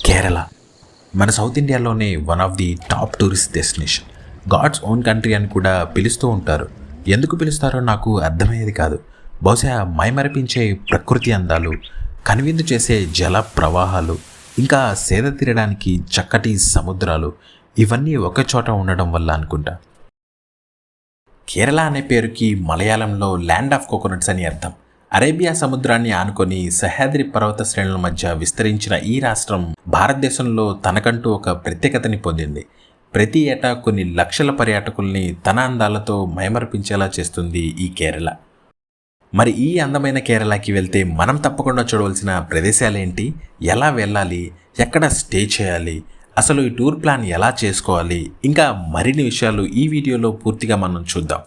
కేరళ మన సౌత్ ఇండియాలోనే one of the top tourist destination. God's own country అని కూడా పిలుస్తూ ఉంటారు. ఎందుకు పిలుస్తారో నాకు అర్థమయ్యేది కాదు. బహుశా మైమరపించే ప్రకృతి అందాలు, కనువిందు చేసే జల ప్రవాహాలు, ఇంకా సేద తీరడానికి చక్కటి సముద్రాలు, ఇవన్నీ ఒక చోట ఉండడం వల్ల అనుకుంటా. కేరళ అనే పేరుకి మలయాళంలో ల్యాండ్ ఆఫ్ కోకోనట్స్ అని అర్థం. అరేబియా సముద్రాన్ని ఆనుకొని సహ్యాద్రి పర్వత శ్రేణుల మధ్య విస్తరించిన ఈ రాష్ట్రం భారతదేశంలో తనకంటూ ఒక ప్రత్యేకతని పొందింది. ప్రతి ఏటా కొన్ని లక్షల పర్యాటకుల్ని తన అందాలతో మైమరపించేలా చేస్తుంది ఈ కేరళ. మరి ఈ అందమైన కేరళకి వెళ్తే మనం తప్పకుండా చూడవలసిన ప్రదేశాలేంటి, ఎలా వెళ్ళాలి, ఎక్కడ స్టే చేయాలి, అసలు ఈ టూర్ ప్లాన్ ఎలా చేసుకోవాలి, ఇంకా మరిన్ని విషయాలు ఈ వీడియోలో పూర్తిగా మనం చూద్దాం.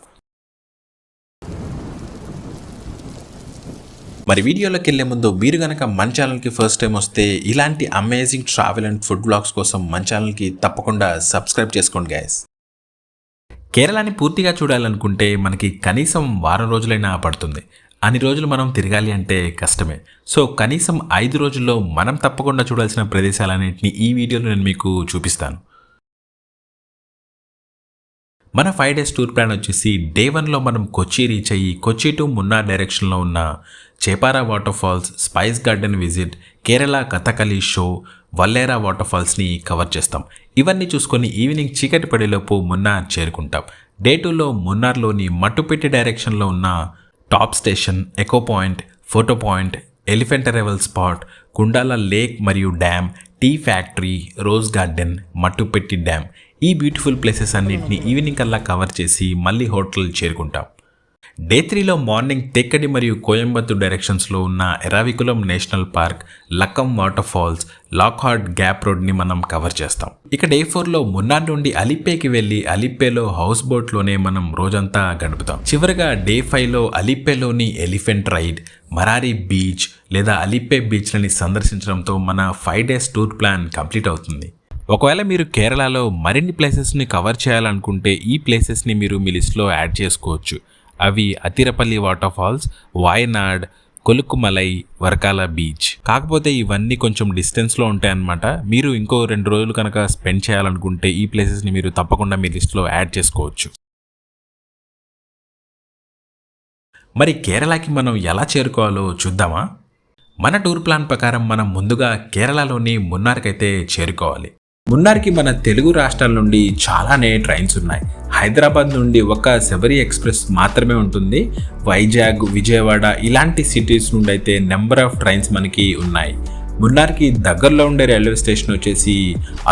మరి వీడియోలోకి వెళ్ళే ముందు మీరు కనుక మన ఛానల్కి ఫస్ట్ టైం వస్తే ఇలాంటి amazing travel and food blogs కోసం మన ఛానల్కి తప్పకుండా సబ్స్క్రైబ్ చేసుకోండి గైస్. కేరళని పూర్తిగా చూడాలనుకుంటే మనకి కనీసం వారం రోజులైనా పడుతుంది. అన్ని రోజులు మనం తిరగాలి అంటే కష్టమే. సో కనీసం 5 రోజుల్లో మనం తప్పకుండా చూడాల్సిన ప్రదేశాలన్నింటినీ ఈ వీడియోలో నేను మీకు చూపిస్తాను. మన 5 days టూర్ ప్లాన్ వచ్చేసి డే 1లో మనం కొచ్చి రీచ్ అయ్యి కొచ్చి టు మున్నార్ డైరెక్షన్లో ఉన్న Chepara water falls, spice garden visit, Kerala Kathakali show, Valara water ఫాల్స్ని కవర్ చేస్తాం. ఇవన్నీ చూసుకొని ఈవినింగ్ చీకటి పడేలోపు మున్నార్ చేరుకుంటాం. డే 2లో మున్నార్లోని మట్టుపెట్టి డైరెక్షన్లో ఉన్న top station, echo point, photo point, elephant arrival spot, Kundala lake మరియు dam, tea factory, rose garden, Mattupetty dam, ఈ బ్యూటిఫుల్ ప్లేసెస్ అన్నింటినీ ఈవినింగ్ కల్లా కవర్ చేసి మళ్ళీ హోటల్ చేరుకుంటాం. డే 3లో మార్నింగ్ తెక్కడి మరియు కోయంబత్తూర్ డైరెక్షన్స్లో ఉన్న Eravikulam national park, Lakkam water falls, Lockhart gap రోడ్ని మనం కవర్ చేస్తాం. ఇక డే 4లో మున్నార్ నుండి అలిప్పేకి వెళ్ళి అలిప్పేలో హౌస్ బోట్లోనే మనం రోజంతా గడుపుతాం. చివరిగా day 5లో అలిప్పేలోని elephant ride, Marari beach లేదా అలిప్పే బీచ్లని సందర్శించడంతో మన 5 days టూర్ ప్లాన్ కంప్లీట్ అవుతుంది. ఒకవేళ మీరు కేరళలో మరిన్ని ప్లేసెస్ని కవర్ చేయాలనుకుంటే ఈ ప్లేసెస్ని మీరు మీ లిస్ట్లో యాడ్ చేసుకోవచ్చు. అవి Athirappilly water falls, Wayanad, Kolukkumalai, Varkala beach. కాకపోతే ఇవన్నీ కొంచెం డిస్టెన్స్లో ఉంటాయన్నమాట. మీరు ఇంకో 2 రోజులు కనుక స్పెండ్ చేయాలనుకుంటే ఈ ప్లేసెస్ని మీరు తప్పకుండా మీ లిస్ట్లో యాడ్ చేసుకోవచ్చు. మరి కేరళకి మనం ఎలా చేరుకోవాలో చూద్దామా? మన టూర్ ప్లాన్ ప్రకారం మనం ముందుగా కేరళలోని మున్నార్కైతే చేరుకోవాలి. మున్నార్కి మన తెలుగు రాష్ట్రాల నుండి చాలానే ట్రైన్స్ ఉన్నాయి. హైదరాబాద్ నుండి ఒక శబరి ఎక్స్ప్రెస్ మాత్రమే ఉంటుంది. వైజాగ్, విజయవాడ ఇలాంటి సిటీస్ నుండి అయితే నెంబర్ ఆఫ్ ట్రైన్స్ మనకి ఉన్నాయి. మున్నార్కి దగ్గరలో ఉండే రైల్వే స్టేషన్ వచ్చేసి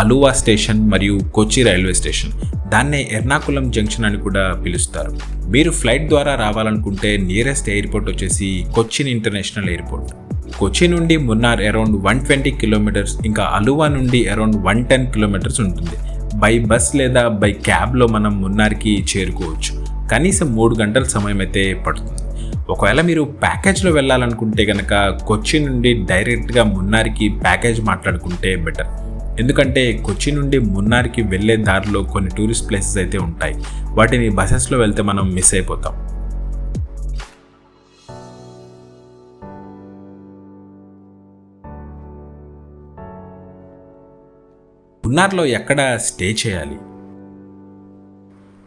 అలువా స్టేషన్ మరియు కొచ్చి రైల్వే స్టేషన్. దాన్నే ఎర్నాకులం జంక్షన్ అని కూడా పిలుస్తారు. మీరు ఫ్లైట్ ద్వారా రావాలనుకుంటే నియరెస్ట్ ఎయిర్పోర్ట్ వచ్చేసి కొచ్చిన్ ఇంటర్నేషనల్ ఎయిర్పోర్ట్. కొచ్చి నుండి మున్నార్ అరౌండ్ 120 కిలోమీటర్స్, ఇంకా అలువా నుండి అరౌండ్ 110 కిలోమీటర్స్ ఉంటుంది. బై బస్ లేదా బై క్యాబ్లో మనం మున్నార్కి చేరుకోవచ్చు. కనీసం 3 గంటల సమయం అయితే పడుతుంది. ఒకవేళ మీరు ప్యాకేజ్లో వెళ్ళాలనుకుంటే కనుక కొచ్చి నుండి డైరెక్ట్గా మున్నార్కి ప్యాకేజ్ మాట్లాడుకుంటే బెటర్. ఎందుకంటే కొచ్చి నుండి మున్నార్కి వెళ్ళే దారిలో కొన్ని టూరిస్ట్ ప్లేసెస్ అయితే ఉంటాయి. వాటిని బసెస్లో వెళ్తే మనం మిస్ అయిపోతాం. మున్నార్లో ఎక్కడ స్టే చేయాలి?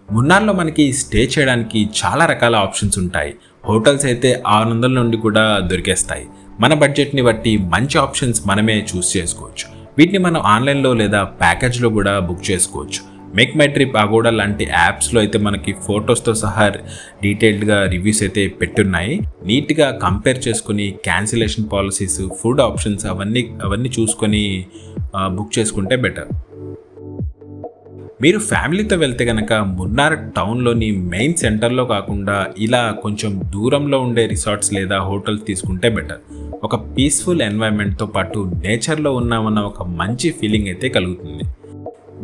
మున్నార్లో మనకి స్టే చేయడానికి చాలా రకాల ఆప్షన్స్ ఉంటాయి. హోటల్స్ అయితే 600 నుండి కూడా దొరికేస్తాయి. మన బడ్జెట్ని బట్టి మంచి ఆప్షన్స్ మనమే చూస్ చేసుకోవచ్చు. వీటిని మనం ఆన్లైన్లో లేదా ప్యాకేజ్లో కూడా బుక్ చేసుకోవచ్చు. మేక్ మై ట్రిప్, అగోడా లాంటి యాప్స్లో అయితే మనకి ఫొటోస్తో సహా డీటెయిల్డ్గా రివ్యూస్ అయితే పెట్టున్నాయి. నీట్గా కంపేర్ చేసుకుని క్యాన్సిలేషన్ పాలసీస్, ఫుడ్ ఆప్షన్స్ అవన్నీ చూసుకొని బుక్ చేసుకుంటే బెటర్. మీరు ఫ్యామిలీతో వెళ్తే కనుక మున్నార్ టౌన్లోని మెయిన్ సెంటర్లో కాకుండా ఇలా కొంచెం దూరంలో ఉండే రిసార్ట్స్ లేదా హోటల్స్ తీసుకుంటే బెటర్. ఒక పీస్ఫుల్ ఎన్వైరన్మెంట్తో పాటు నేచర్లో ఉన్నామన్న ఒక మంచి ఫీలింగ్ అయితే కలుగుతుంది.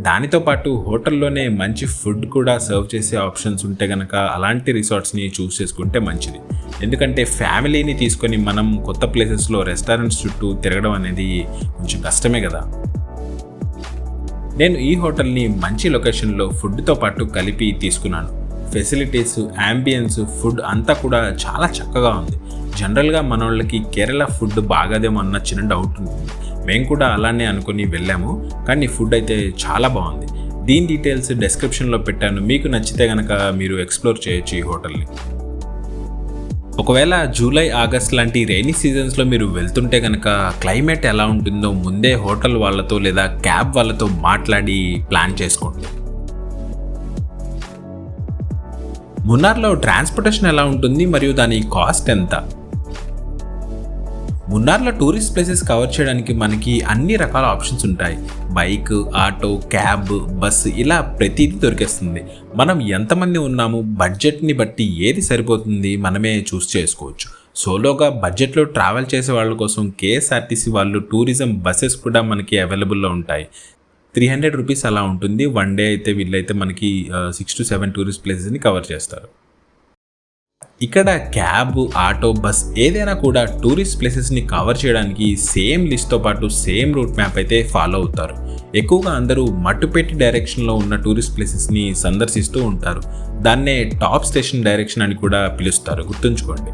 దానితో పాటు హోటల్లోనే మంచి ఫుడ్ కూడా సర్వ్ చేసే ఆప్షన్స్ ఉంటే కనుక అలాంటి రిసార్ట్స్ని చూస్ చేసుకుంటే మంచిది. ఎందుకంటే ఫ్యామిలీని తీసుకొని మనం కొత్త ప్లేసెస్లో రెస్టారెంట్స్ చుట్టూ తిరగడం అనేది కొంచెం కష్టమే కదా. నేను ఈ హోటల్ని మంచి లొకేషన్లో ఫుడ్తో పాటు కలిపి తీసుకున్నాను. ఫెసిలిటీస్, యాంబియన్స్, ఫుడ్ అంతా కూడా చాలా చక్కగా ఉంది. జనరల్గా మన వాళ్ళకి కేరళ ఫుడ్ బాగాదేమో అన్న చిన్న డౌట్ ఉంటుంది. మేము కూడా అలానే అనుకుని వెళ్ళాము, కానీ ఫుడ్ అయితే చాలా బాగుంది. దీని డీటెయిల్స్ డిస్క్రిప్షన్లో పెట్టాను, మీకు నచ్చితే కనుక మీరు ఎక్స్ప్లోర్ చేయొచ్చు ఈ హోటల్ని. ఒకవేళ జూలై, ఆగస్ట్ లాంటి రైనీ సీజన్స్లో మీరు వెళ్తుంటే కనుక క్లైమేట్ ఎలా ఉంటుందో ముందే హోటల్ వాళ్ళతో లేదా క్యాబ్ వాళ్ళతో మాట్లాడి ప్లాన్ చేసుకోండి. మున్నార్లో ట్రాన్స్పోర్టేషన్ ఎలా ఉంటుంది మరియు దాని కాస్ట్ ఎంత? మున్నార్లో టూరిస్ట్ ప్లేసెస్ కవర్ చేయడానికి మనకి అన్ని రకాల ఆప్షన్స్ ఉంటాయి. బైక్, ఆటో, క్యాబ్, బస్సు ఇలా ప్రతిదీ దొరికేస్తుంది. మనం ఎంతమంది ఉన్నాము, బడ్జెట్ని బట్టి ఏది సరిపోతుంది మనమే చూస్ చేసుకోవచ్చు. సోలోగా బడ్జెట్లో ట్రావెల్ చేసే వాళ్ళ కోసం కేఎస్ఆర్టీసీ వాళ్ళు టూరిజం బస్సెస్ కూడా మనకి అవైలబుల్లో ఉంటాయి. 300 రూపీస్ అలా ఉంటుంది. వన్ డే అయితే వీళ్ళైతే మనకి 6 to 7 టూరిస్ట్ ప్లేసెస్ని కవర్ చేస్తారు. ఇక్కడ క్యాబ్, ఆటో, బస్ ఏదైనా కూడా టూరిస్ట్ ప్లేసెస్ని కవర్ చేయడానికి సేమ్ లిస్ట్తో పాటు సేమ్ రూట్ మ్యాప్ అయితే ఫాలో అవుతారు. ఎక్కువగా అందరూ మట్టుపెట్టి డైరెక్షన్లో ఉన్న టూరిస్ట్ ప్లేసెస్ని సందర్శిస్తూ ఉంటారు. దాన్నే టాప్ స్టేషన్ డైరెక్షన్ అని కూడా పిలుస్తారు, గుర్తుంచుకోండి.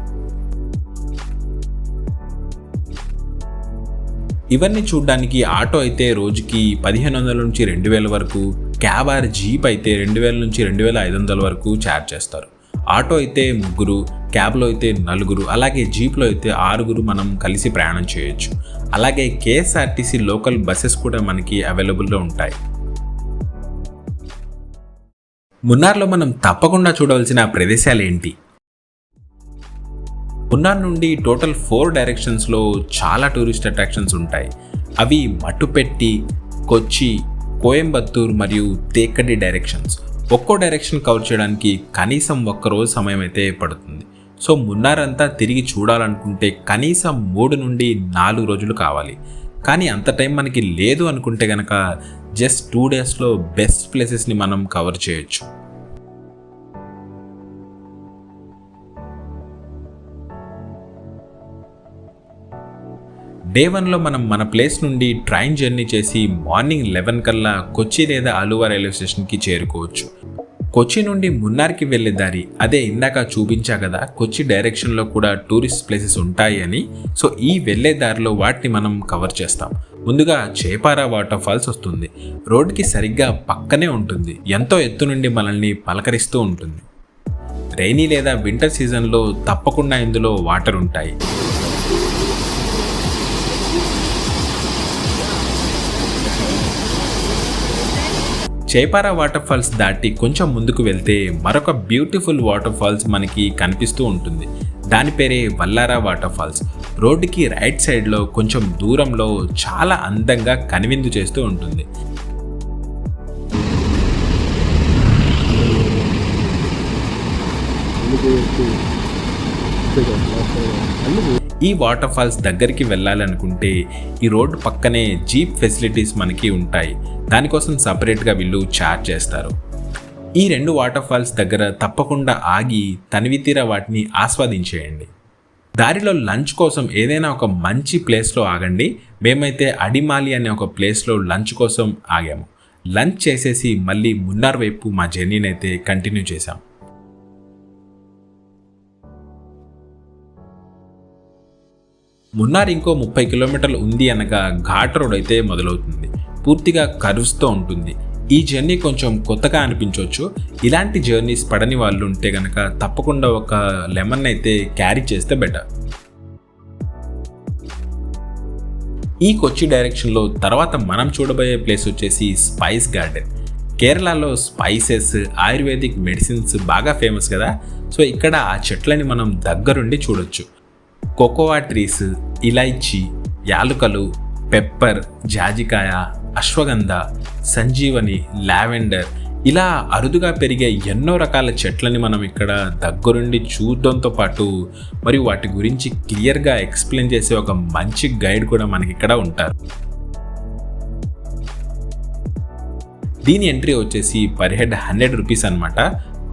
ఇవన్నీ చూడడానికి ఆటో అయితే రోజుకి 1500 నుంచి 2000 వరకు, క్యాబ్ ఆర్ జీప్ అయితే 2000 నుంచి 2500 వరకు ఛార్జ్ చేస్తారు. ఆటో అయితే 3, క్యాబ్లో అయితే 4, అలాగే జీప్లో అయితే 6 మనం కలిసి ప్రయాణం చేయొచ్చు. అలాగే కేఎస్ఆర్టీసీ లోకల్ బస్సెస్ కూడా మనకి అవైలబుల్లో ఉంటాయి. మున్నార్లో మనం తప్పకుండా చూడవలసిన ప్రదేశాలు ఏంటి? మున్నార్ నుండి టోటల్ 4 డైరెక్షన్స్లో చాలా టూరిస్ట్ అట్రాక్షన్స్ ఉంటాయి. అవి మట్టుపెట్టి, కొచ్చి, కోయంబత్తూర్ మరియు తేక్కడి డైరెక్షన్స్. ఒక్కో డైరెక్షన్ కవర్ చేయడానికి కనీసం 1 రోజు సమయం అయితే పడుతుంది. సో మున్నార్ అంతా తిరిగి చూడాలనుకుంటే కనీసం 3 నుండి 4 రోజులు కావాలి. కానీ అంత టైం మనకి లేదు అనుకుంటే కనుక జస్ట్ 2 డేస్లో బెస్ట్ ప్లేసెస్ని మనం కవర్ చేయొచ్చు. డే 1లో మనం మన ప్లేస్ నుండి ట్రైన్ జర్నీ చేసి మార్నింగ్ 11 కల్లా కొచ్చి లేదా అలువా రైల్వే స్టేషన్కి చేరుకోవచ్చు. కొచ్చి నుండి మున్నార్కి వెళ్ళే దారి అదే ఇందాక చూపించా కదా, కొచ్చి డైరెక్షన్లో కూడా టూరిస్ట్ ప్లేసెస్ ఉంటాయి అని. సో ఈ వెళ్ళే దారిలో వాటిని మనం కవర్ చేస్తాం. ముందుగా చేపారా వాటర్ ఫాల్స్ వస్తుంది. రోడ్డుకి సరిగ్గా పక్కనే ఉంటుంది. ఎంతో ఎత్తు నుండి మనల్ని పలకరిస్తూ ఉంటుంది. రైనీ లేదా వింటర్ సీజన్లో తప్పకుండా ఇందులో వాటర్ ఉంటాయి. చేపారా వాటర్ ఫాల్స్ దాటి కొంచెం ముందుకు వెళ్తే మరొక బ్యూటిఫుల్ వాటర్ ఫాల్స్ మనకి కనిపిస్తూ ఉంటుంది. దాని పేరే వల్లారా వాటర్ ఫాల్స్. రోడ్డుకి రైట్ సైడ్లో కొంచెం దూరంలో చాలా అందంగా కనువిందు చేస్తూ ఉంటుంది. ఈ వాటర్ ఫాల్స్ దగ్గరికి వెళ్ళాలనుకుంటే ఈ రోడ్డు పక్కనే జీప్ ఫెసిలిటీస్ మనకి ఉంటాయి. దానికోసం సపరేట్గా వీళ్ళు ఛార్జ్ చేస్తారు. ఈ 2 వాటర్ ఫాల్స్ దగ్గర తప్పకుండా ఆగి తనివితీర వాటిని ఆస్వాదించేయండి. దారిలో లంచ్ కోసం ఏదైనా ఒక మంచి ప్లేస్లో ఆగండి. మేమైతే అడిమాలి అనే ఒక ప్లేస్లో లంచ్ కోసం ఆగాము. లంచ్ చేసేసి మళ్ళీ మున్నార్ వైపు మా జర్నీని అయితే కంటిన్యూ చేశాం. మున్నార్ ఇంకో 30 కిలోమీటర్లు ఉంది అనగా ఘాట్ రోడ్ అయితే మొదలవుతుంది. పూర్తిగా కర్వ్స్తో ఉంటుంది. ఈ జర్నీ కొంచెం కొత్తగా అనిపించవచ్చు. ఇలాంటి జర్నీస్ పడని వాళ్ళు ఉంటే కనుక తప్పకుండా ఒక లెమన్ అయితే క్యారీ చేస్తే బెటర్. ఈ కొచ్చి డైరెక్షన్లో తర్వాత మనం చూడబోయే ప్లేస్ వచ్చేసి స్పైస్ గార్డెన్. కేరళలో స్పైసెస్, ఆయుర్వేదిక్ మెడిసిన్స్ బాగా ఫేమస్ కదా. సో ఇక్కడ ఆ చెట్లని మనం దగ్గరుండి చూడొచ్చు. కోకోవా ట్రీస్, ఇలైచి, యాలుకలు, పెప్పర్, జాజికాయ, అశ్వగంధ, సంజీవని, లావెండర్ ఇలా అరుదుగా పెరిగే ఎన్నో రకాల చెట్లని మనం ఇక్కడ దగ్గరుండి చూడడంతో పాటు మరియు వాటి గురించి క్లియర్గా ఎక్స్ప్లెయిన్ చేసే ఒక మంచి గైడ్ కూడా మనకి ఇక్కడ ఉంటారు. దీని ఎంట్రీ వచ్చేసి పర్ హెడ్ 100 రూపీస్ అనమాట.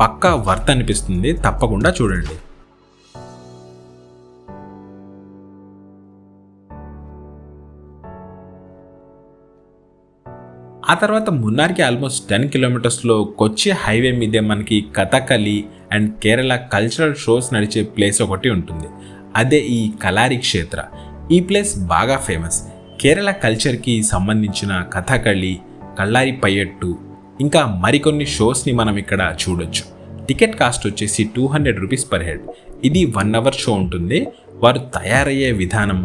పక్కా వర్త్ అనిపిస్తుంది, తప్పకుండా చూడండి. ఆ తర్వాత మున్నార్కి ఆల్మోస్ట్ 10 కిలోమీటర్స్లో కొచ్చి హైవే మీదే మనకి Kathakali and Kerala cultural shows నడిచే ప్లేస్ ఒకటి ఉంటుంది. అదే ఈ కలారి క్షేత్ర. ఈ ప్లేస్ బాగా ఫేమస్. కేరళ కల్చర్కి సంబంధించిన కథకళి, కళ్ళారి పయ్యట్టు ఇంకా మరికొన్ని షోస్ని మనం ఇక్కడ చూడొచ్చు. టికెట్ కాస్ట్ వచ్చేసి 200 రూపీస్ పర్ హెడ్. ఇది 1 అవర్ షో ఉంటుంది. వారు తయారయ్యే విధానం,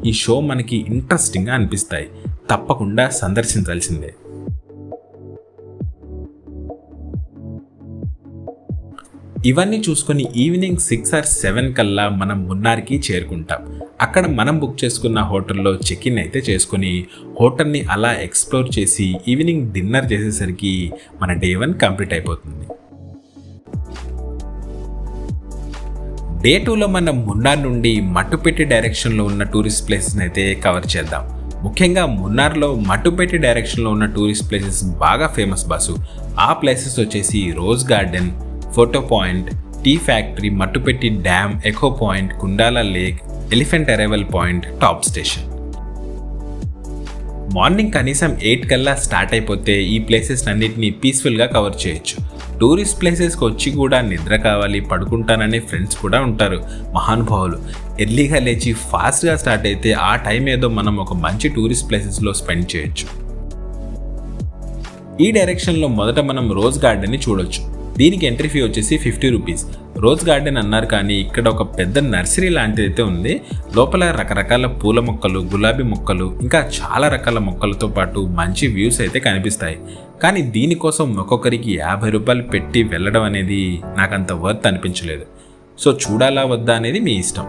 ఈ షో మనకి ఇంట్రెస్టింగ్గా అనిపిస్తాయి. తప్పకుండా సందర్శించాల్సిందే. ఇవన్నీ చూసుకొని ఈవినింగ్ 6 or 7 కల్లా మనం మున్నార్కి చేరుకుంటాం. అక్కడ మనం బుక్ చేసుకున్న హోటల్లో చెక్ ఇన్ అయితే చేసుకుని హోటల్ని అలా ఎక్స్ప్లోర్ చేసి ఈవినింగ్ డిన్నర్ చేసేసరికి మన డే 1 కంప్లీట్ అయిపోతుంది. డే 2లో మనం మున్నార్ నుండి మట్టుపెట్టి డైరెక్షన్లో ఉన్న టూరిస్ట్ ప్లేసెస్ని అయితే కవర్ చేద్దాం. ముఖ్యంగా మున్నార్లో మట్టుపెట్టి డైరెక్షన్లో ఉన్న టూరిస్ట్ ప్లేసెస్ బాగా ఫేమస్ బాసు. ఆ ప్లేసెస్ వచ్చేసి rose garden, photo point, tea factory, Mattupetty dam, echo point, Kundala lake, elephant arrival point, top station. Morning కనీసం 8 కల్లా స్టార్ట్ అయిపోతే ఈ ప్లేసెస్ అన్నిటిని పీస్ఫుల్గా కవర్ చేయొచ్చు. టూరిస్ట్ ప్లేసెస్కి వచ్చి కూడా నిద్ర కావాలి, పడుకుంటాననే ఫ్రెండ్స్ కూడా ఉంటారు మహానుభావులు. ఎర్లీగా లేచి ఫాస్ట్గా స్టార్ట్ అయితే ఆ టైం ఏదో మనం ఒక మంచి టూరిస్ట్ ప్లేసెస్లో స్పెండ్ చేయొచ్చు. ఈ డైరెక్షన్లో మొదట మనం రోజ్ గార్డెన్ని చూడొచ్చు. దీనికి ఎంట్రీ ఫీ వచ్చేసి 50 రూపీస్. రోజ్ గార్డెన్ అన్నారు కానీ ఇక్కడ ఒక పెద్ద నర్సరీ లాంటిదైతే ఉంది. లోపల రకరకాల పూల మొక్కలు, గులాబీ మొక్కలు ఇంకా చాలా రకాల మొక్కలతో పాటు మంచి వ్యూస్ అయితే కనిపిస్తాయి. కానీ దీనికోసం ఒక్కొక్కరికి 50 రూపాయలు పెట్టి వెళ్ళడం అనేది నాకంత వర్త్ అనిపించలేదు. సో చూడాలా వద్దా అనేది మీ ఇష్టం.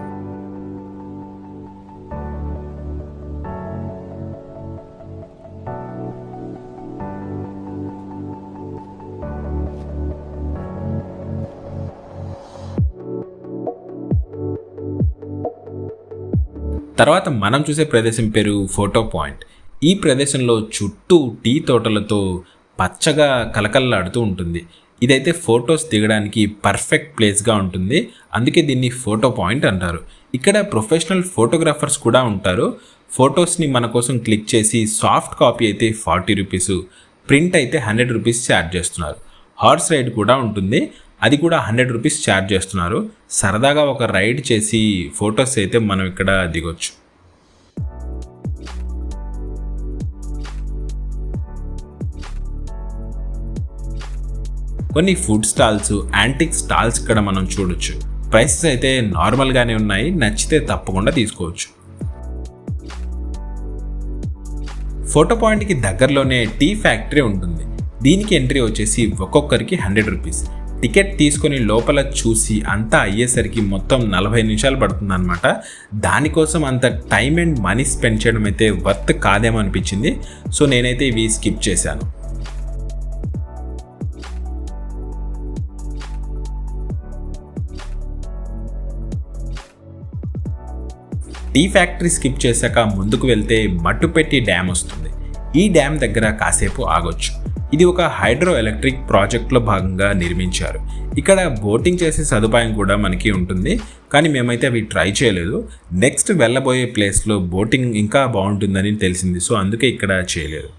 తర్వాత మనం చూసే ప్రదేశం పేరు ఫోటో పాయింట్. ఈ ప్రదేశంలో చుట్టూ టీ తోటలతో పచ్చగా కలకల్లాడుతూ ఉంటుంది. ఇదైతే ఫొటోస్ దిగడానికి పర్ఫెక్ట్ ప్లేస్గా ఉంటుంది. అందుకే దీన్ని ఫోటో పాయింట్ అంటారు. ఇక్కడ ప్రొఫెషనల్ ఫోటోగ్రాఫర్స్ కూడా ఉంటారు. ఫొటోస్ని మన కోసం క్లిక్ చేసి సాఫ్ట్ కాపీ అయితే 40 రూపీస్, ప్రింట్ అయితే 100 రూపీస్ ఛార్జ్ చేస్తున్నారు. హార్స్ రైడ్ కూడా ఉంటుంది, అది కూడా 100 రూపీస్ ఛార్జ్ చేస్తున్నారు. సరదాగా ఒక రైడ్ చేసి ఫొటోస్ అయితే మనం ఇక్కడ దిగొచ్చు. కొన్ని ఫుడ్ స్టాల్స్, యాంటిక్ స్టాల్స్ ఇక్కడ మనం చూడొచ్చు. ప్రైసెస్ అయితే నార్మల్గానే ఉన్నాయి, నచ్చితే తప్పకుండా తీసుకోవచ్చు. ఫోటో పాయింట్కి దగ్గరలోనే టీ ఫ్యాక్టరీ ఉంటుంది. దీనికి ఎంట్రీ వచ్చేసి ఒక్కొక్కరికి 100 రూపీస్. టికెట్ తీసుకొని లోపల చూసి అంతా అయ్యేసరికి మొత్తం 40 నిమిషాలు పడుతుందన్నమాట. దానికోసం అంత టైం అండ్ మనీ స్పెండ్ చేయడం అయితే వర్త్ కాదేమో అనిపించింది. సో నేనైతే ఇవి స్కిప్ చేశాను. టీ ఫ్యాక్టరీ స్కిప్ చేశాక ముందుకు వెళ్తే మట్టుపెట్టి డ్యామ్ వస్తుంది. ఈ డ్యామ్ దగ్గర కాసేపు ఆగొచ్చు. ఇది ఒక హైడ్రో ఎలక్ట్రిక్ ప్రాజెక్ట్లో భాగంగా నిర్మించారు. ఇక్కడ బోటింగ్ చేసే సదుపాయం కూడా మనకి ఉంటుంది, కానీ మేమైతే అవి ట్రై చేయలేదు. నెక్స్ట్ వెళ్ళబోయే ప్లేస్లో బోటింగ్ ఇంకా బాగుంటుందని తెలిసింది, సో అందుకే ఇక్కడ చేయలేదు.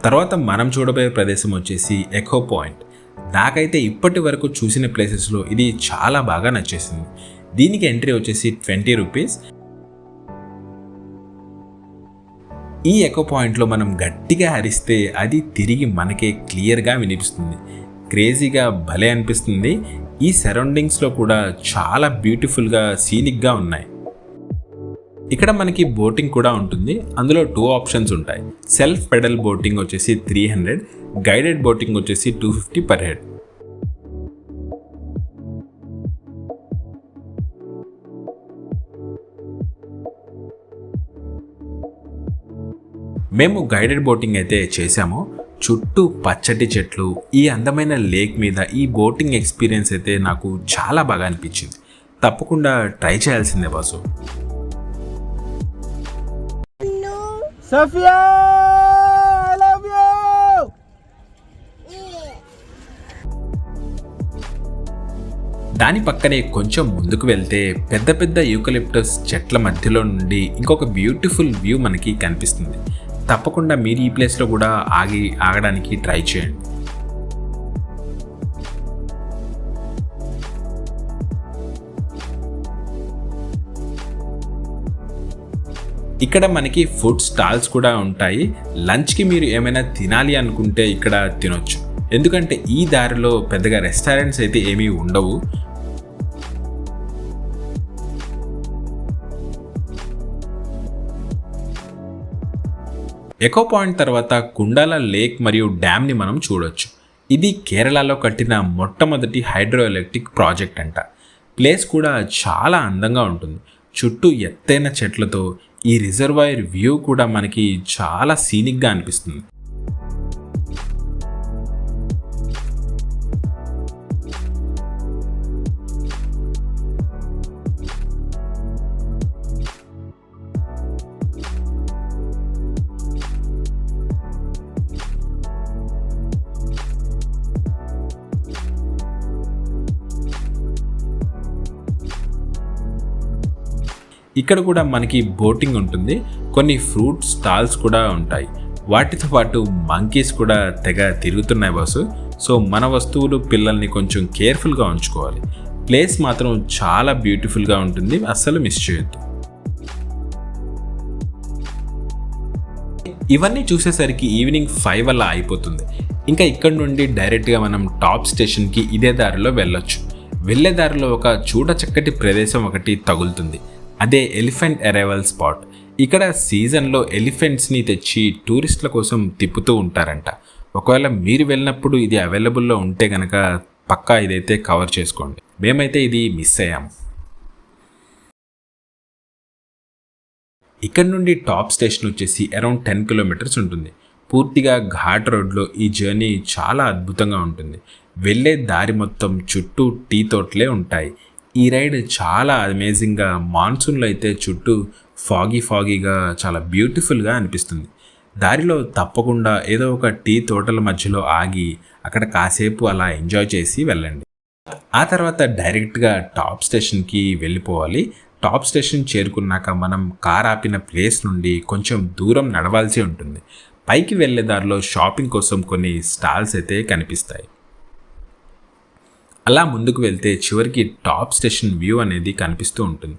తర్వాత మనం చూడబోయే ప్రదేశం వచ్చేసి ఎకో పాయింట్. నాకైతే ఇప్పటి వరకు చూసిన ప్లేసెస్లో ఇది చాలా బాగా నచ్చేసింది. దీనికి ఎంట్రీ వచ్చేసి 20 రూపీస్. ఈ ఎకో పాయింట్లో మనం గట్టిగా అరిస్తే అది తిరిగి మనకే క్లియర్గా వినిపిస్తుంది. క్రేజీగా భలే అనిపిస్తుంది. ఈ సరౌండింగ్స్లో కూడా చాలా బ్యూటిఫుల్గా సీనిక్గా ఉన్నాయి. ఇక్కడ మనకి బోటింగ్ కూడా ఉంటుంది. అందులో 2 ఆప్షన్స్ ఉంటాయి. సెల్ఫ్ పెడల్ బోటింగ్ వచ్చేసి 300, గైడెడ్ బోటింగ్ వచ్చేసి 250 పర్ హెడ్. మేము గైడెడ్ బోటింగ్ అయితే చేసాము. చుట్టూ పచ్చటి చెట్లు, ఈ అందమైన లేక్ మీద ఈ బోటింగ్ ఎక్స్పీరియన్స్ అయితే నాకు చాలా బాగా అనిపించింది. తప్పకుండా ట్రై చేయాల్సిందే boss. Safia I love you. దాని పక్కనే కొంచెం ముందుకు వెళ్తే పెద్ద పెద్ద యూకలిప్టస్ చెట్ల మధ్యలో నుండి ఇంకొక బ్యూటిఫుల్ వ్యూ మనకి కనిపిస్తుంది. తప్పకుండా మీరు ఈ ప్లేస్లో కూడా ఆగడానికి ట్రై చేయండి. ఇక్కడ మనకి ఫుడ్ స్టాల్స్ కూడా ఉంటాయి. లంచ్కి మీరు ఏమైనా తినాలి అనుకుంటే ఇక్కడ తినొచ్చు. ఎందుకంటే ఈ దారిలో పెద్దగా రెస్టారెంట్స్ అయితే ఏమీ ఉండవు. ఎకో పాయింట్ తర్వాత కుండాల లేక్ మరియు డ్యామ్ని మనం చూడొచ్చు. ఇది కేరళలో కట్టిన మొట్టమొదటి హైడ్రో ఎలక్ట్రిక్ ప్రాజెక్ట్ అంట. ప్లేస్ కూడా చాలా అందంగా ఉంటుంది. చుట్టూ ఎత్తైన చెట్లతో ఈ రిజర్వాయర్ వ్యూ కూడా మనకి చాలా సీనిక్గా అనిపిస్తుంది. ఇక్కడ కూడా మనకి బోటింగ్ ఉంటుంది. కొన్ని ఫ్రూట్ స్టాల్స్ కూడా ఉంటాయి. వాటితో పాటు మంకీస్ కూడా తెగ తిరుగుతున్నాయి బాసు. సో మన వస్తువులు పిల్లల్ని కొంచెం కేర్ఫుల్గా ఉంచుకోవాలి. ప్లేస్ మాత్రం చాలా బ్యూటిఫుల్గా ఉంటుంది, అస్సలు మిస్ చేయొద్దు. ఇవన్నీ చూసేసరికి ఈవినింగ్ 5 అలా అయిపోతుంది. ఇంకా ఇక్కడ నుండి డైరెక్ట్గా మనం టాప్ స్టేషన్కి ఇదే దారిలో వెళ్ళొచ్చు. వెళ్ళే దారిలో ఒక చూడచక్కటి ప్రదేశం ఒకటి తగులుతుంది. అదే ఎలిఫెంట్ అరైవల్ స్పాట్. ఇక్కడ సీజన్లో ఎలిఫెంట్స్ని తెచ్చి టూరిస్టుల కోసం తిప్పుతూ ఉంటారంట. ఒకవేళ మీరు వెళ్ళినప్పుడు ఇది అవైలబుల్లో ఉంటే కనుక పక్కా ఇదైతే కవర్ చేసుకోండి. మేమైతే ఇది మిస్ అయ్యాము. ఇక్కడ నుండి టాప్ స్టేషన్ వచ్చేసి అరౌండ్ 10 కిలోమీటర్స్ ఉంటుంది. పూర్తిగా ఘాట్ రోడ్లో ఈ జర్నీ చాలా అద్భుతంగా ఉంటుంది. వెళ్ళే దారి మొత్తం చుట్టూ టీ తోటలే ఉంటాయి. ఈ రైడ్ చాలా అమేజింగ్గా, మాన్సూన్లో అయితే చుట్టూ ఫాగీగా చాలా బ్యూటిఫుల్గా అనిపిస్తుంది. దారిలో తప్పకుండా ఏదో ఒక టీ తోటల మధ్యలో ఆగి అక్కడ కాసేపు అలా ఎంజాయ్ చేసి వెళ్ళండి. ఆ తర్వాత డైరెక్ట్గా టాప్ స్టేషన్కి వెళ్ళిపోవాలి. టాప్ స్టేషన్ చేరుకున్నాక మనం కార్ ఆపిన ప్లేస్ నుండి కొంచెం దూరం నడవాల్సి ఉంటుంది. పైకి వెళ్ళే దారిలో షాపింగ్ కోసం కొన్ని స్టాల్స్ అయితే కనిపిస్తాయి. అలా ముందుకు వెళ్తే చివరికి టాప్ స్టేషన్ వ్యూ అనేది కనిపిస్తూ ఉంటుంది.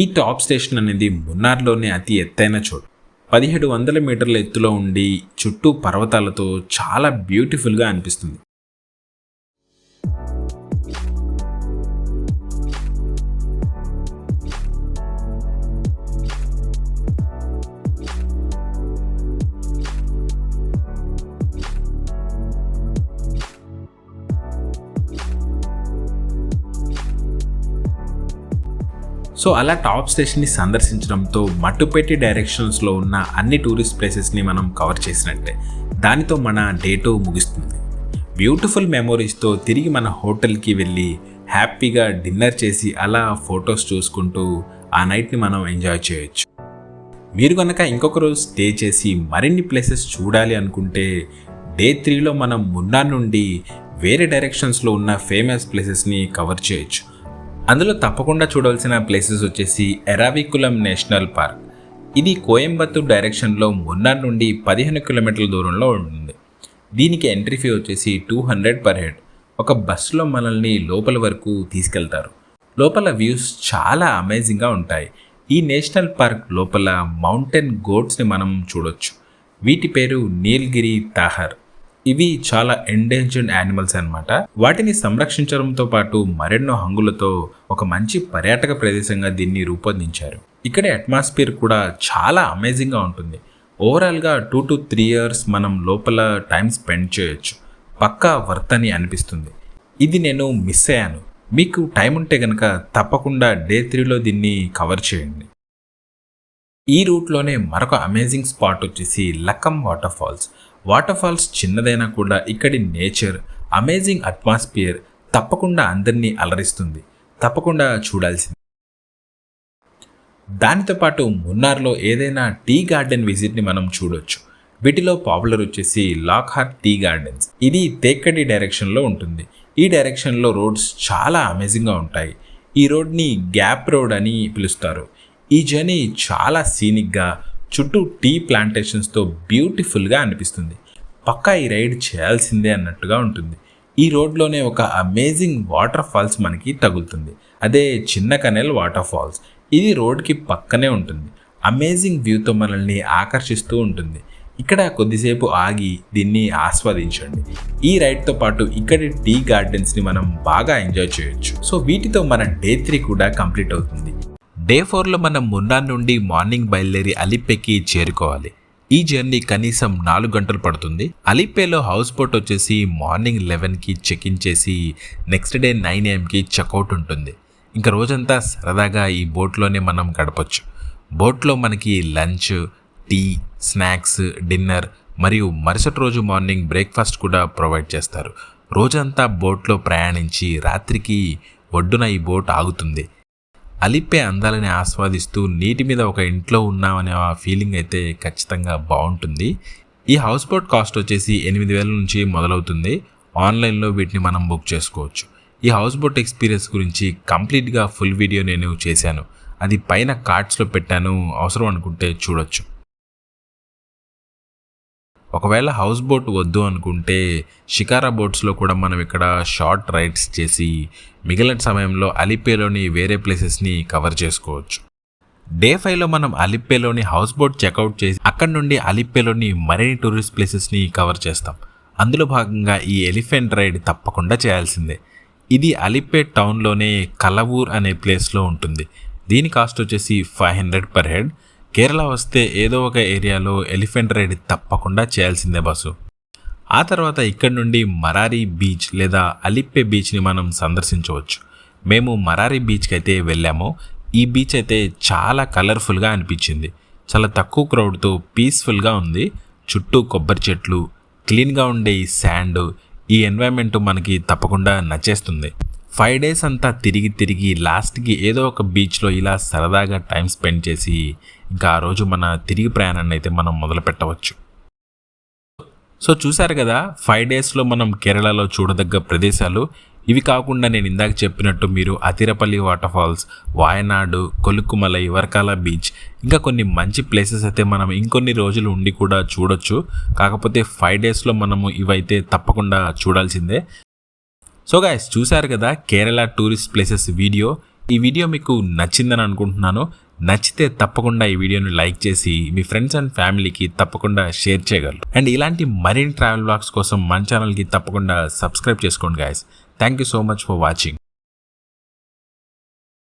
ఈ టాప్ స్టేషన్ అనేది మున్నార్లోనే అతి ఎత్తైన చోటు. 1700 మీటర్ల ఎత్తులో ఉండి చుట్టూ పర్వతాలతో చాలా బ్యూటిఫుల్గా అనిపిస్తుంది. సో అలా టాప్ స్టేషన్ని సందర్శించడంతో మట్టుపెట్టి డైరెక్షన్స్లో ఉన్న అన్ని టూరిస్ట్ ప్లేసెస్ని మనం కవర్ చేసినట్టే. దానితో మన డే 2 ముగుస్తుంది. బ్యూటిఫుల్ మెమోరీస్తో తిరిగి మన హోటల్కి వెళ్ళి హ్యాపీగా డిన్నర్ చేసి అలా ఫొటోస్ చూసుకుంటూ ఆ నైట్ని మనం ఎంజాయ్ చేయొచ్చు. మీరు కనుక ఇంకొక రోజు స్టే చేసి మరిన్ని ప్లేసెస్ చూడాలి అనుకుంటే డే 3లో మనం మున్నార్ నుండి వేరే డైరెక్షన్స్లో ఉన్న ఫేమస్ ప్లేసెస్ని కవర్ చేయొచ్చు. అందులో తప్పకుండా చూడాల్సిన ప్లేసెస్ వచ్చేసి ఎరావికులం నేషనల్ పార్క్. ఇది కోయంబత్తూర్ డైరెక్షన్లో మున్నార్ నుండి 15 కిలోమీటర్ల దూరంలో ఉంటుంది. దీనికి ఎంట్రీ ఫీ వచ్చేసి 200 పర్ హెడ్. ఒక బస్సులో మనల్ని లోపల వరకు తీసుకెళ్తారు. లోపల వ్యూస్ చాలా అమేజింగ్గా ఉంటాయి. ఈ నేషనల్ పార్క్ లోపల మౌంటైన్ గోట్స్ని మనం చూడొచ్చు. వీటి పేరు నీల్గిరి తాహర్. ఇవి చాలా ఎండేంజర్డ్ యానిమల్స్ అన్నమాట. వాటిని సంరక్షించడంతో పాటు మరెన్నో హంగులతో ఒక మంచి పర్యాటక ప్రదేశంగా దీన్ని రూపొందించారు. ఇక్కడ అట్మాస్ఫియర్ కూడా చాలా అమేజింగ్గా ఉంటుంది. ఓవరాల్గా 2 to 3 ఇయర్స్ మనం లోపల టైం స్పెండ్ చేయొచ్చు. పక్కా వర్త్ అని అనిపిస్తుంది. ఇది నేను మిస్ అయ్యాను. మీకు టైం ఉంటే కనుక తప్పకుండా డే 3లో దీన్ని కవర్ చేయండి. ఈ రూట్లోనే మరొక అమేజింగ్ స్పాట్ వచ్చేసి Lakkam water falls. Waterfalls చిన్నదైనా కూడా ఇక్కడి నేచర్, అమేజింగ్ అట్మాస్ఫియర్ తప్పకుండా అందరినీ అలరిస్తుంది. తప్పకుండా చూడాల్సింది. దానితో పాటు మున్నార్లో ఏదైనా టీ గార్డెన్ విజిట్ని మనం చూడొచ్చు. వీటిలో పాపులర్ వచ్చేసి లాక్హార్ట్ టీ గార్డెన్స్. ఇది తేక్కడి డైరెక్షన్లో ఉంటుంది. ఈ డైరెక్షన్లో రోడ్స్ చాలా అమేజింగ్గా ఉంటాయి. ఈ రోడ్ని గ్యాప్ రోడ్ అని పిలుస్తారు. ఈ జర్నీ చాలా సీనిక్గా, చుట్టూ టీ ప్లాంటేషన్స్తో బ్యూటిఫుల్గా అనిపిస్తుంది. పక్కా ఈ రైడ్ చేయాల్సిందే అన్నట్టుగా ఉంటుంది. ఈ రోడ్లోనే ఒక అమేజింగ్ వాటర్ ఫాల్స్ మనకి తగులుతుంది. అదే చిన్న కనెల్ వాటర్ ఫాల్స్. ఇది రోడ్కి పక్కనే ఉంటుంది. అమేజింగ్ వ్యూతో మనల్ని ఆకర్షిస్తూ ఉంటుంది. ఇక్కడ కొద్దిసేపు ఆగి దీన్ని ఆస్వాదించండి. ఈ రైడ్తో పాటు ఇక్కడి టీ గార్డెన్స్ని మనం బాగా ఎంజాయ్ చేయొచ్చు. సో వీటితో మన డే 3 కూడా కంప్లీట్ అవుతుంది. డే 4లో మనం మున్నార్ నుండి మార్నింగ్ బయలుదేరి అలిప్పేకి చేరుకోవాలి. ఈ జర్నీ కనీసం 4 గంటలు పడుతుంది. అలిప్పేలో హౌస్ బోట్ వచ్చేసి మార్నింగ్ 11కి చెక్ ఇన్ చేసి నెక్స్ట్ డే 9 AM చెక్అవుట్ ఉంటుంది. ఇంకా రోజంతా సరదాగా ఈ బోట్లోనే మనం గడపచ్చు. బోట్లో మనకి లంచ్, టీ, స్నాక్స్, డిన్నర్ మరియు మరుసటి రోజు మార్నింగ్ బ్రేక్ఫాస్ట్ కూడా ప్రొవైడ్ చేస్తారు. రోజంతా బోట్లో ప్రయాణించి రాత్రికి ఒడ్డున ఈ బోట్ ఆగుతుంది. అలిప్పే అందాలని ఆస్వాదిస్తూ నీటి మీద ఒక ఇంట్లో ఉన్నామనే ఆ ఫీలింగ్ అయితే ఖచ్చితంగా బాగుంటుంది. ఈ హౌస్ బోట్ కాస్ట్ వచ్చేసి 8,000 నుంచి మొదలవుతుంది. ఆన్లైన్లో వీటిని మనం బుక్ చేసుకోవచ్చు. ఈ హౌస్ బోట్ ఎక్స్పీరియన్స్ గురించి కంప్లీట్గా ఫుల్ వీడియో నేను చేశాను. అది పైన కార్డ్స్లో పెట్టాను, అవసరం అనుకుంటే చూడొచ్చు. ఒకవేళ హౌస్ బోట్ వద్దు అనుకుంటే షికారా బోట్స్లో కూడా మనం ఇక్కడ షార్ట్ రైడ్స్ చేసి మిగిలిన సమయంలో అలిప్పేలోని వేరే ప్లేసెస్ని కవర్ చేసుకోవచ్చు. డే 5లో మనం అలిప్పేలోని హౌస్ బోట్ చెక్అవుట్ చేసి అక్కడ నుండి అలిప్పేలోని మరిన్ని టూరిస్ట్ ప్లేసెస్ని కవర్ చేస్తాం. అందులో భాగంగా ఈ ఎలిఫెంట్ రైడ్ తప్పకుండా చేయాల్సిందే. ఇది అలిప్పే టౌన్లోనే కలవూర్ అనే ప్లేస్లో ఉంటుంది. దీని కాస్ట్ వచ్చేసి 500 per head. కేరళ వస్తే ఏదో ఒక ఏరియాలో ఎలిఫెంట్ రైడ్ తప్పకుండా చేయాల్సిందే బస్సు. ఆ తర్వాత ఇక్కడ నుండి మరారి బీచ్ లేదా అలిప్పే బీచ్ని మనం సందర్శించవచ్చు. మేము మరారి బీచ్కి అయితే వెళ్ళాము. ఈ బీచ్ అయితే చాలా కలర్ఫుల్గా అనిపించింది. చాలా తక్కువ క్రౌడ్తో పీస్ఫుల్గా ఉంది. చుట్టూ కొబ్బరి చెట్లు, క్లీన్గా ఉండే ఈ శాండ్, ఈ ఎన్వైర్న్మెంట్ మనకి తప్పకుండా నచ్చేస్తుంది. 5 days అంతా తిరిగి లాస్ట్కి ఏదో ఒక బీచ్లో ఇలా సరదాగా టైం స్పెండ్ చేసి ఇంకా ఆ రోజు మన తిరిగి ప్రయాణాన్ని అయితే మనం మొదలు పెట్టవచ్చు. సో చూసారు కదా 5 daysలో మనం కేరళలో చూడదగ్గ ప్రదేశాలు. ఇవి కాకుండా నేను ఇందాక చెప్పినట్టు మీరు Athirappilly water falls, Wayanad, Kolukkumalai, Varkala beach, ఇంకా కొన్ని మంచి ప్లేసెస్ అయితే మనం ఇంకొన్ని రోజులు ఉండి కూడా చూడొచ్చు. కాకపోతే 5 daysలో మనము ఇవైతే తప్పకుండా చూడాల్సిందే. సో గైస్, చూశారు కదా కేరళ టూరిస్ట్ ప్లేసెస్ వీడియో. ఈ వీడియో మీకు నచ్చిందని అనుకుంటున్నాను. నచ్చితే తప్పకుండా ఈ వీడియోని లైక్ చేసి మీ ఫ్రెండ్స్ అండ్ ఫ్యామిలీకి తప్పకుండా షేర్ చేయగలరు. అండ్ ఇలాంటి మరిన్ని ట్రావెల్ వ్లాగ్స్ కోసం మన ఛానల్కి తప్పకుండా సబ్స్క్రైబ్ చేసుకోండి guys. Thank you so much for watching.